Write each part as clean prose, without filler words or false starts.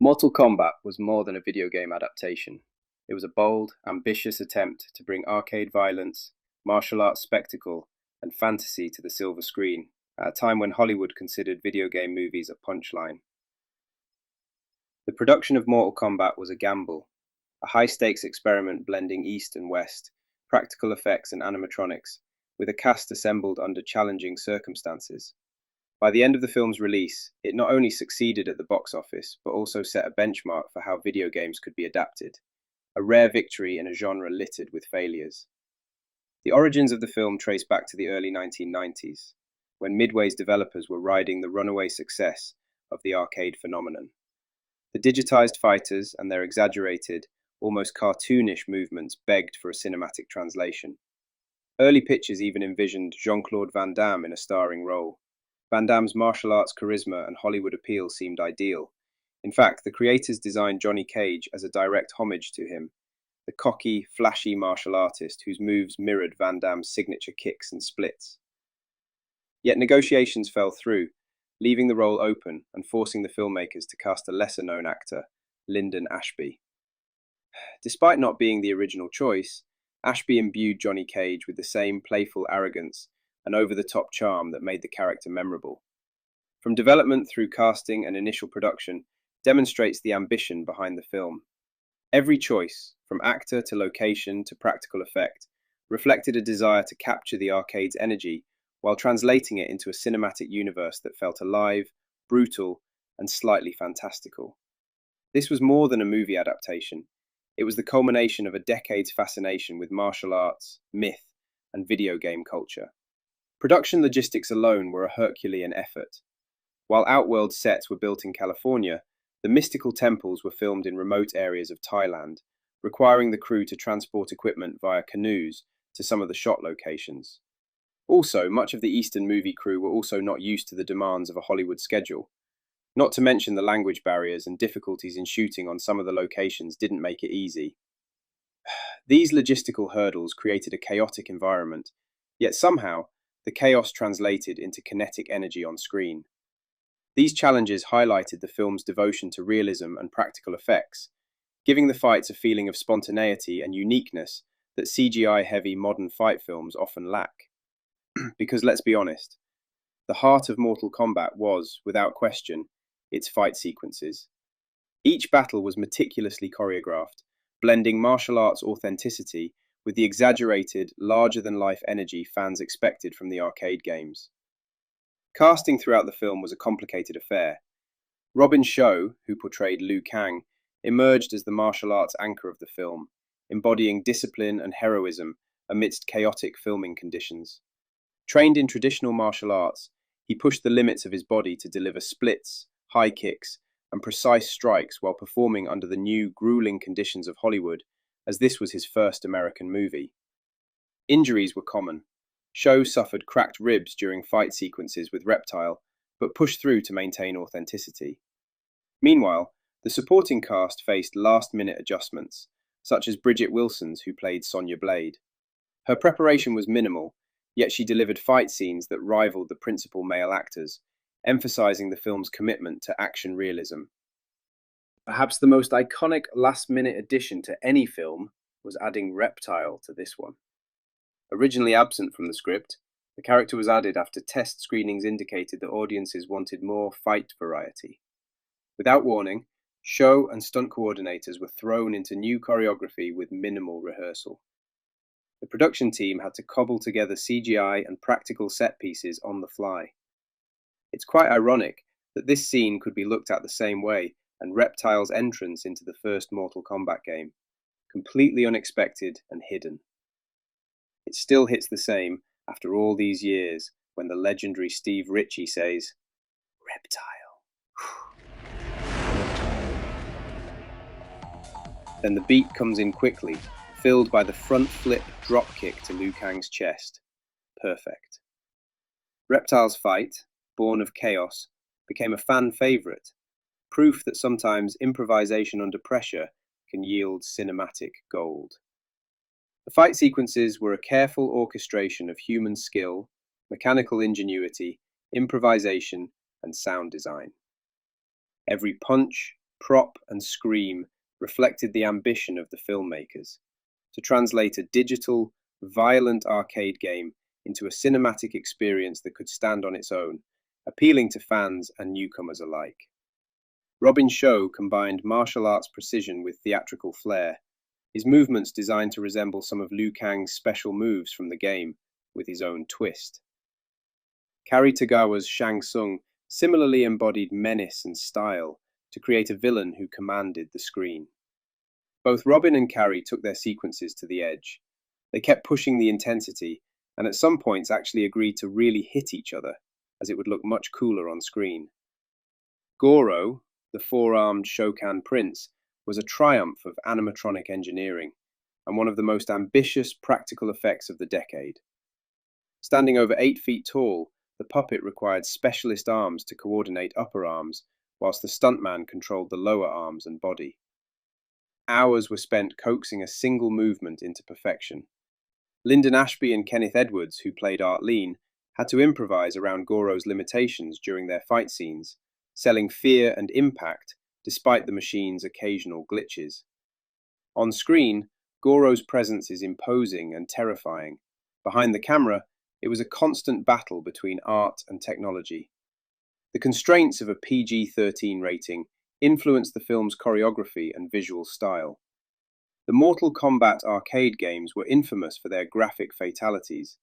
Mortal Kombat was more than a video game adaptation. It was a bold, ambitious attempt to bring arcade violence, martial arts spectacle, and fantasy to the silver screen, at a time when Hollywood considered video game movies a punchline. The production of Mortal Kombat was a gamble, a high-stakes experiment blending East and West, practical effects and animatronics, with a cast assembled under challenging circumstances. By the end of the film's release, it not only succeeded at the box office, but also set a benchmark for how video games could be adapted, a rare victory in a genre littered with failures. The origins of the film trace back to the early 1990s, when Midway's developers were riding the runaway success of the arcade phenomenon. The digitized fighters and their exaggerated, almost cartoonish movements begged for a cinematic translation. Early pitches even envisioned Jean-Claude Van Damme in a starring role. Van Damme's martial arts charisma and Hollywood appeal seemed ideal. In fact, the creators designed Johnny Cage as a direct homage to him, the cocky, flashy martial artist whose moves mirrored Van Damme's signature kicks and splits. Yet negotiations fell through, leaving the role open and forcing the filmmakers to cast a lesser-known actor, Lyndon Ashby. Despite not being the original choice, Ashby imbued Johnny Cage with the same playful arrogance and over-the-top charm that made the character memorable. From development through casting and initial production demonstrates the ambition behind the film. Every choice, from actor to location to practical effect, reflected a desire to capture the arcade's energy while translating it into a cinematic universe that felt alive, brutal, and slightly fantastical. This was more than a movie adaptation. It was the culmination of a decade's fascination with martial arts, myth, and video game culture. Production logistics alone were a Herculean effort. While Outworld sets were built in California, the mystical temples were filmed in remote areas of Thailand, requiring the crew to transport equipment via canoes to some of the shot locations. Also, much of the Eastern movie crew were also not used to the demands of a Hollywood schedule. Not to mention the language barriers and difficulties in shooting on some of the locations didn't make it easy. These logistical hurdles created a chaotic environment, yet somehow, the chaos translated into kinetic energy on screen. These challenges highlighted the film's devotion to realism and practical effects, giving the fights a feeling of spontaneity and uniqueness that CGI-heavy modern fight films often lack. Because let's be honest, the heart of Mortal Kombat was, without question, its fight sequences. Each battle was meticulously choreographed, blending martial arts authenticity with the exaggerated, larger-than-life energy fans expected from the arcade games. Casting throughout the film was a complicated affair. Robin Shou, who portrayed Liu Kang, emerged as the martial arts anchor of the film, embodying discipline and heroism amidst chaotic filming conditions. Trained in traditional martial arts, he pushed the limits of his body to deliver splits, high kicks, and precise strikes while performing under the new, grueling conditions of Hollywood, as this was his first American movie. Injuries were common. Shou suffered cracked ribs during fight sequences with Reptile, but pushed through to maintain authenticity. Meanwhile, the supporting cast faced last-minute adjustments, such as Bridget Wilson's, who played Sonya Blade. Her preparation was minimal, yet she delivered fight scenes that rivaled the principal male actors, emphasizing the film's commitment to action realism. Perhaps the most iconic last-minute addition to any film was adding Reptile to this one. Originally absent from the script, the character was added after test screenings indicated that audiences wanted more fight variety. Without warning, show and stunt coordinators were thrown into new choreography with minimal rehearsal. The production team had to cobble together CGI and practical set pieces on the fly. It's quite ironic that this scene could be looked at the same way and Reptile's entrance into the first Mortal Kombat game, completely unexpected and hidden. It still hits the same after all these years when the legendary Steve Ritchie says, "Reptile." Then the beat comes in quickly, filled by the front flip drop kick to Liu Kang's chest. Perfect. Reptile's fight, born of chaos, became a fan favorite, proof that sometimes improvisation under pressure can yield cinematic gold. The fight sequences were a careful orchestration of human skill, mechanical ingenuity, improvisation, and sound design. Every punch, prop, and scream reflected the ambition of the filmmakers to translate a digital, violent arcade game into a cinematic experience that could stand on its own, appealing to fans and newcomers alike. Robin Shou combined martial arts precision with theatrical flair, his movements designed to resemble some of Liu Kang's special moves from the game, with his own twist. Cary Tagawa's Shang Tsung similarly embodied menace and style to create a villain who commanded the screen. Both Robin and Cary took their sequences to the edge. They kept pushing the intensity, and at some points actually agreed to really hit each other, as it would look much cooler on screen. Goro, the four-armed Shokan prince, was a triumph of animatronic engineering, and one of the most ambitious practical effects of the decade. Standing over 8 feet tall, the puppet required specialist arms to coordinate upper arms, whilst the stuntman controlled the lower arms and body. Hours were spent coaxing a single movement into perfection. Lyndon Ashby and Kenneth Edwards, who played Art Lean, had to improvise around Goro's limitations during their fight scenes, selling fear and impact despite the machine's occasional glitches. On screen, Goro's presence is imposing and terrifying. Behind the camera, it was a constant battle between art and technology. The constraints of a PG-13 rating influenced the film's choreography and visual style. The Mortal Kombat arcade games were infamous for their graphic fatalities,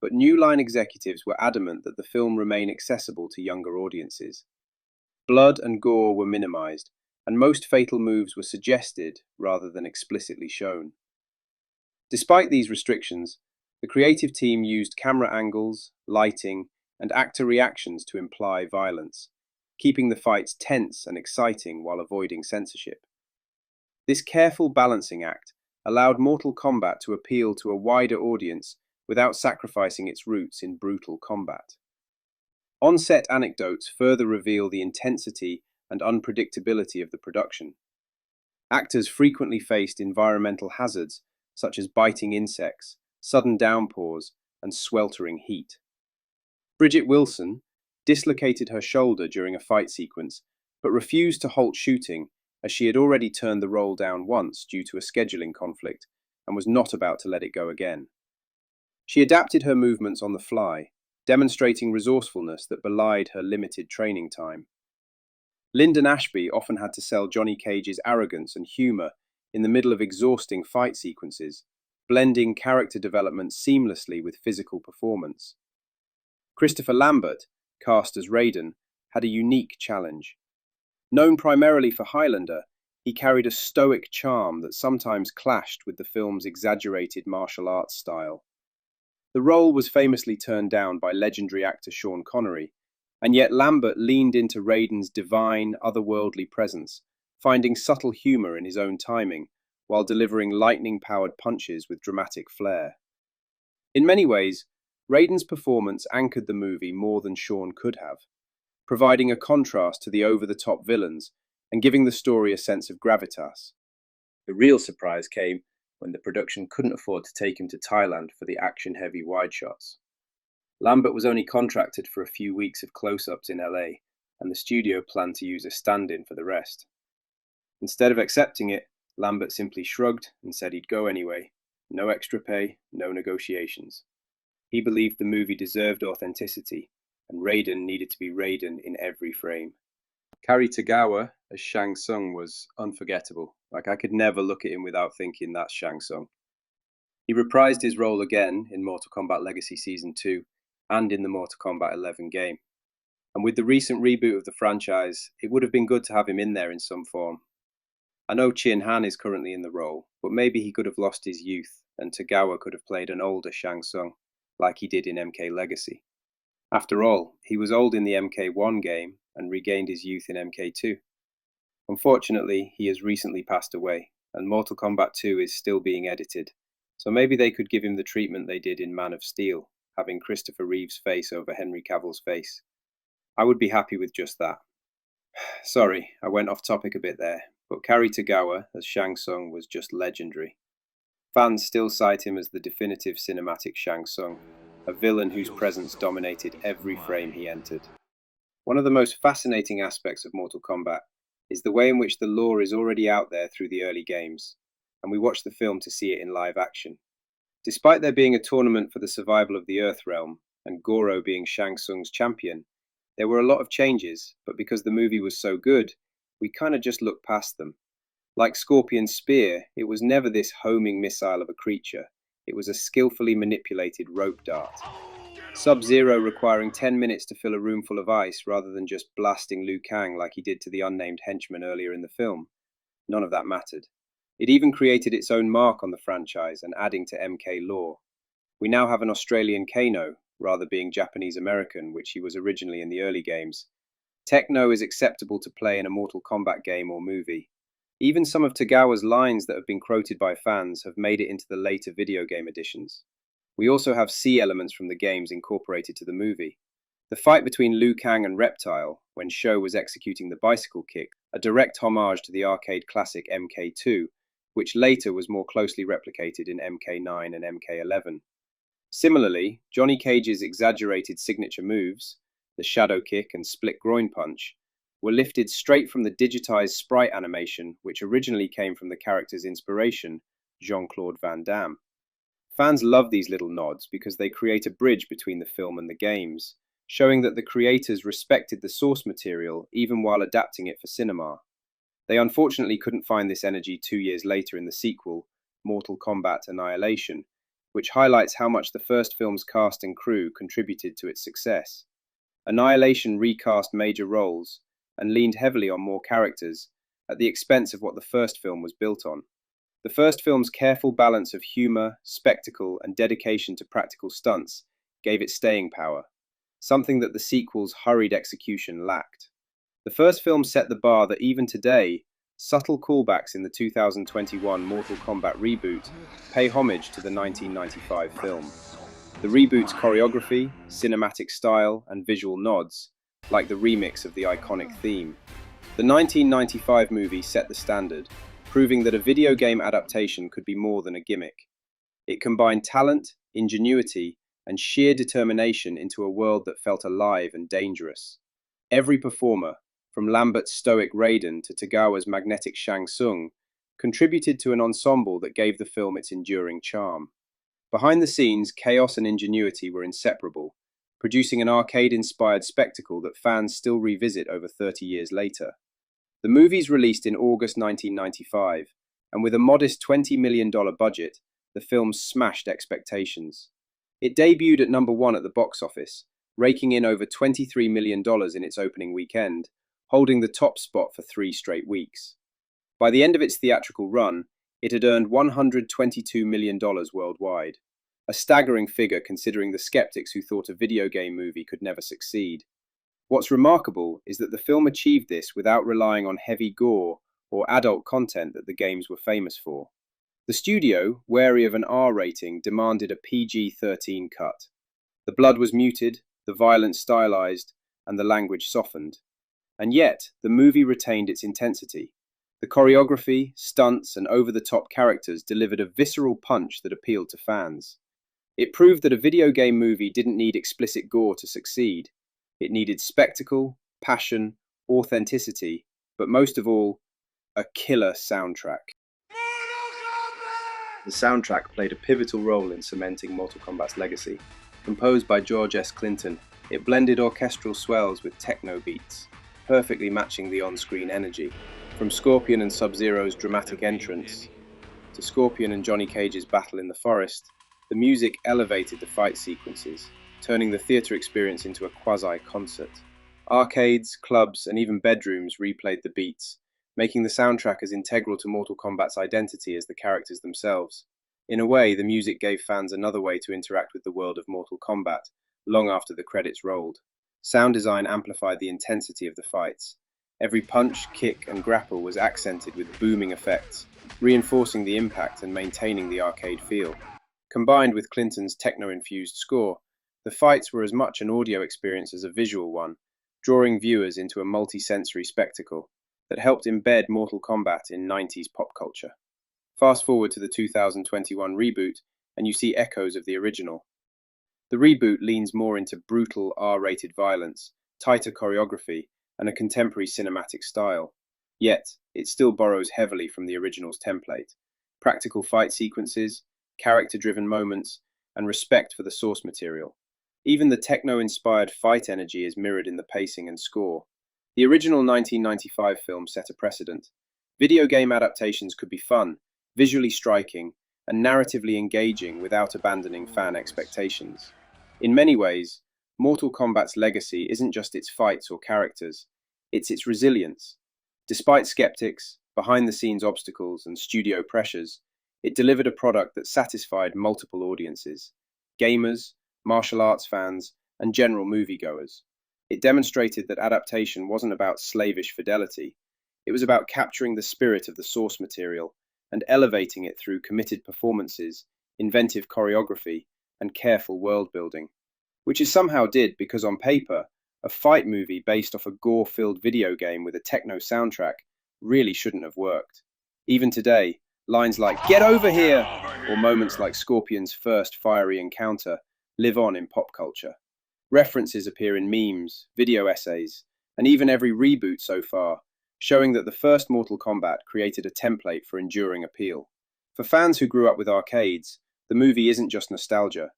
but New Line executives were adamant that the film remain accessible to younger audiences. Blood and gore were minimized, and most fatal moves were suggested rather than explicitly shown. Despite these restrictions, the creative team used camera angles, lighting, and actor reactions to imply violence, keeping the fights tense and exciting while avoiding censorship. This careful balancing act allowed Mortal Kombat to appeal to a wider audience without sacrificing its roots in brutal combat. On-set anecdotes further reveal the intensity and unpredictability of the production. Actors frequently faced environmental hazards such as biting insects, sudden downpours, and sweltering heat. Bridget Wilson dislocated her shoulder during a fight sequence, but refused to halt shooting as she had already turned the role down once due to a scheduling conflict and was not about to let it go again. She adapted her movements on the fly, demonstrating resourcefulness that belied her limited training time. Lyndon Ashby often had to sell Johnny Cage's arrogance and humour in the middle of exhausting fight sequences, blending character development seamlessly with physical performance. Christopher Lambert, cast as Raiden, had a unique challenge. Known primarily for Highlander, he carried a stoic charm that sometimes clashed with the film's exaggerated martial arts style. The role was famously turned down by legendary actor Sean Connery, and yet Lambert leaned into Raiden's divine, otherworldly presence, finding subtle humour in his own timing, while delivering lightning-powered punches with dramatic flair. In many ways, Raiden's performance anchored the movie more than Sean could have, providing a contrast to the over-the-top villains and giving the story a sense of gravitas. The real surprise came when the production couldn't afford to take him to Thailand for the action-heavy wide shots. Lambert was only contracted for a few weeks of close-ups in LA, and the studio planned to use a stand-in for the rest. Instead of accepting it, Lambert simply shrugged and said he'd go anyway. No extra pay, no negotiations. He believed the movie deserved authenticity, and Raiden needed to be Raiden in every frame. Cary Tagawa as Shang Tsung was unforgettable. I could never look at him without thinking that's Shang Tsung. He reprised his role again in Mortal Kombat Legacy Season 2 and in the Mortal Kombat 11 game. And with the recent reboot of the franchise, it would have been good to have him in there in some form. I know Chin Han is currently in the role, but maybe he could have lost his youth and Tagawa could have played an older Shang Tsung, like he did in MK Legacy. After all, he was old in the MK1 game and regained his youth in MK2. Unfortunately, he has recently passed away, and Mortal Kombat 2 is still being edited, so maybe they could give him the treatment they did in Man of Steel, having Christopher Reeve's face over Henry Cavill's face. I would be happy with just that. Sorry, I went off topic a bit there, but Cary Tagawa as Shang Tsung was just legendary. Fans still cite him as the definitive cinematic Shang Tsung, a villain whose presence dominated every frame he entered. One of the most fascinating aspects of Mortal Kombat is the way in which the lore is already out there through the early games, and we watch the film to see it in live action. Despite there being a tournament for the survival of the Earth realm, and Goro being Shang Tsung's champion, there were a lot of changes, but because the movie was so good, we kind of just looked past them. Like Scorpion's spear, it was never this homing missile of a creature, it was a skillfully manipulated rope dart. Sub-Zero requiring 10 minutes to fill a room full of ice rather than just blasting Liu Kang like he did to the unnamed henchman earlier in the film. None of that mattered. It even created its own mark on the franchise and adding to MK lore. We now have an Australian Kano, rather being Japanese-American, which he was originally in the early games. Techno is acceptable to play in a Mortal Kombat game or movie. Even some of Tagawa's lines that have been quoted by fans have made it into the later video game editions. We also have sea elements from the games incorporated to the movie. The fight between Liu Kang and Reptile, when Sho was executing the bicycle kick, a direct homage to the arcade classic MK2, which later was more closely replicated in MK9 and MK11. Similarly, Johnny Cage's exaggerated signature moves, the shadow kick and split groin punch, were lifted straight from the digitized sprite animation which originally came from the character's inspiration, Jean-Claude Van Damme. Fans love these little nods because they create a bridge between the film and the games, showing that the creators respected the source material even while adapting it for cinema. They unfortunately couldn't find this energy 2 years later in the sequel, Mortal Kombat Annihilation, which highlights how much the first film's cast and crew contributed to its success. Annihilation recast major roles and leaned heavily on more characters, at the expense of what the first film was built on. The first film's careful balance of humor, spectacle, and dedication to practical stunts gave it staying power, something that the sequel's hurried execution lacked. The first film set the bar that even today, subtle callbacks in the 2021 Mortal Kombat reboot pay homage to the 1995 film. The reboot's choreography, cinematic style, and visual nods, like the remix of the iconic theme. The 1995 movie set the standard, proving that a video game adaptation could be more than a gimmick. It combined talent, ingenuity, and sheer determination into a world that felt alive and dangerous. Every performer, from Lambert's stoic Raiden to Tagawa's magnetic Shang Tsung, contributed to an ensemble that gave the film its enduring charm. Behind the scenes, chaos and ingenuity were inseparable, producing an arcade-inspired spectacle that fans still revisit over 30 years later. The movie's released in August 1995, and with a modest $20 million budget, the film smashed expectations. It debuted at number 1 at the box office, raking in over $23 million in its opening weekend, holding the top spot for 3 straight weeks. By the end of its theatrical run, it had earned $122 million worldwide, a staggering figure considering the skeptics who thought a video game movie could never succeed. What's remarkable is that the film achieved this without relying on heavy gore or adult content that the games were famous for. The studio, wary of an R rating, demanded a PG-13 cut. The blood was muted, the violence stylized, and the language softened. And yet, the movie retained its intensity. The choreography, stunts, and over-the-top characters delivered a visceral punch that appealed to fans. It proved that a video game movie didn't need explicit gore to succeed. It needed spectacle, passion, authenticity, but most of all, a killer soundtrack. The soundtrack played a pivotal role in cementing Mortal Kombat's legacy. Composed by George S. Clinton, it blended orchestral swells with techno beats, perfectly matching the on-screen energy. From Scorpion and Sub-Zero's dramatic entrance to Scorpion and Johnny Cage's battle in the forest, the music elevated the fight sequences, turning the theatre experience into a quasi-concert. Arcades, clubs, and even bedrooms replayed the beats, making the soundtrack as integral to Mortal Kombat's identity as the characters themselves. In a way, the music gave fans another way to interact with the world of Mortal Kombat, long after the credits rolled. Sound design amplified the intensity of the fights. Every punch, kick, and grapple was accented with booming effects, reinforcing the impact and maintaining the arcade feel. Combined with Clinton's techno-infused score, the fights were as much an audio experience as a visual one, drawing viewers into a multi-sensory spectacle that helped embed Mortal Kombat in 90s pop culture. Fast forward to the 2021 reboot, and you see echoes of the original. The reboot leans more into brutal R-rated violence, tighter choreography, and a contemporary cinematic style. Yet, it still borrows heavily from the original's template. Practical fight sequences, character-driven moments, and respect for the source material. Even the techno-inspired fight energy is mirrored in the pacing and score. The original 1995 film set a precedent. Video game adaptations could be fun, visually striking, and narratively engaging without abandoning fan expectations. In many ways, Mortal Kombat's legacy isn't just its fights or characters, it's its resilience. Despite skeptics, behind-the-scenes obstacles, and studio pressures, it delivered a product that satisfied multiple audiences: gamers, martial arts fans, and general moviegoers. It demonstrated that adaptation wasn't about slavish fidelity. It was about capturing the spirit of the source material and elevating it through committed performances, inventive choreography, and careful world-building. Which it somehow did, because on paper, a fight movie based off a gore-filled video game with a techno soundtrack really shouldn't have worked. Even today, lines like "Get over here!" or moments like Scorpion's first fiery encounter live on in pop culture. References appear in memes, video essays, and even every reboot so far, showing that the first Mortal Kombat created a template for enduring appeal. For fans who grew up with arcades, the movie isn't just nostalgia,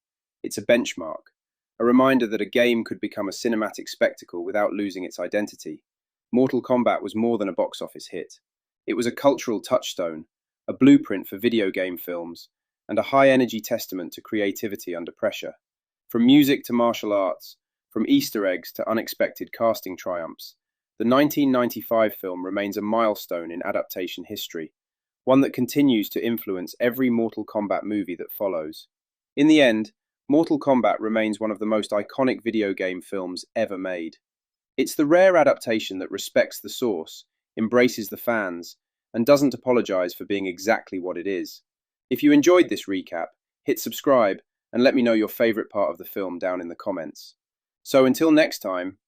it's a benchmark, a reminder that a game could become a cinematic spectacle without losing its identity. Mortal Kombat was more than a box office hit. It was a cultural touchstone, a blueprint for video game films, and a high-energy testament to creativity under pressure. From music to martial arts, from Easter eggs to unexpected casting triumphs, the 1995 film remains a milestone in adaptation history, one that continues to influence every Mortal Kombat movie that follows. In the end, Mortal Kombat remains one of the most iconic video game films ever made. It's the rare adaptation that respects the source, embraces the fans, and doesn't apologize for being exactly what it is. If you enjoyed this recap, hit subscribe and let me know your favorite part of the film down in the comments. So until next time,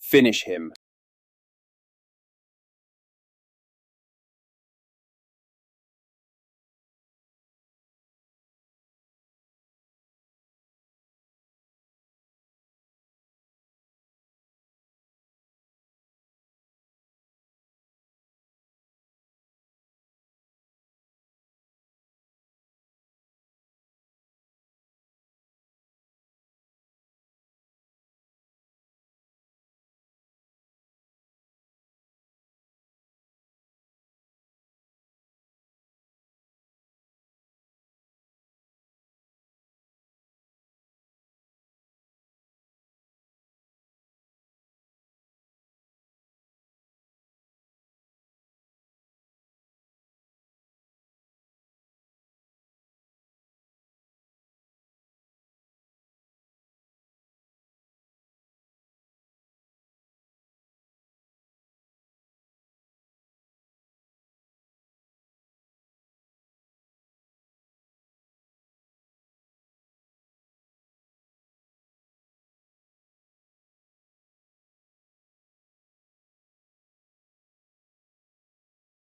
finish him.